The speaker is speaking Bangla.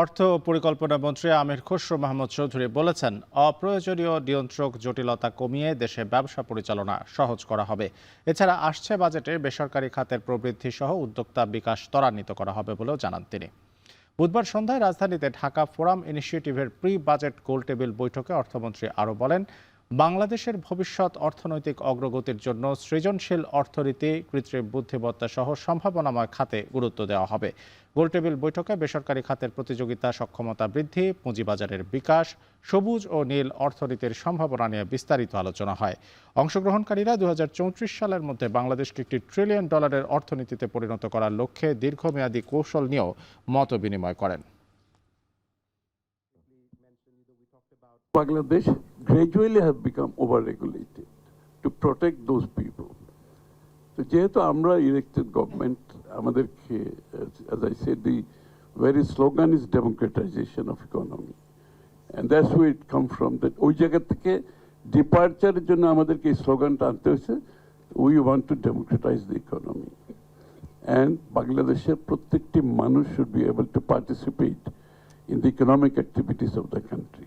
অর্থ ও পরিকল্পনা মন্ত্রী আমির খসরু মাহমুদ চৌধুরী বলেছেন, অপ্রয়োজনীয় নিয়ন্ত্রক জটিলতা কমিয়ে দেশে ব্যবসা পরিচালনা সহজ করা হবে। এছাড়া আসছে বাজেটে বেসরকারি খাতের প্রবৃদ্ধি সহ উদ্যোক্তা বিকাশ ত্বরান্বিত করা হবে বলেও জানান তিনি। বুধবার সন্ধ্যায় রাজধানীতে ঢাকা ফোরাম ইনিশিয়েটিভের প্রি বাজেট গোলটেবিল বৈঠকে অর্থমন্ত্রী আরও বলেন, বাংলাদেশের ভবিষ্যৎ অর্থনৈতিক অগ্রগতির জন্য সৃজনশীল অর্থনীতি, কৃত্রিম বুদ্ধিমত্তা সহ সম্ভাবনাময় খাতে গুরুত্ব দেওয়া হবে। গোলটেবিল বৈঠকে বেসরকারি খাতের প্রতিযোগিতা সক্ষমতা বৃদ্ধি, পুঁজিবাজারের বিকাশ, সবুজ ও নীল অর্থনীতির সম্ভাবনা নিয়ে বিস্তারিত আলোচনা হয়। অংশগ্রহণকারীরা 2034 সালের মধ্যে বাংলাদেশকে একটি $1 ট্রিলিয়ন অর্থনীতিতে পরিণত করার লক্ষ্যে দীর্ঘমেয়াদী কৌশল নিয়েও মত বিনিময় করেন। Bangladesh gradually have become over-regulated to protect those people. So, যেহেতু আমরা elected government, আমাদেরকে, as I said, the very slogan is democratization of economy, and that's where it come from. That ওই জায়গা থেকে departure এর জন্য আমাদেরকে এই স্লোগানটা আনতে হয়েছে, we want to democratize the economy, and বাংলাদেশের প্রত্যেকটি মানুষ should be able to participate in the economic activities of the country.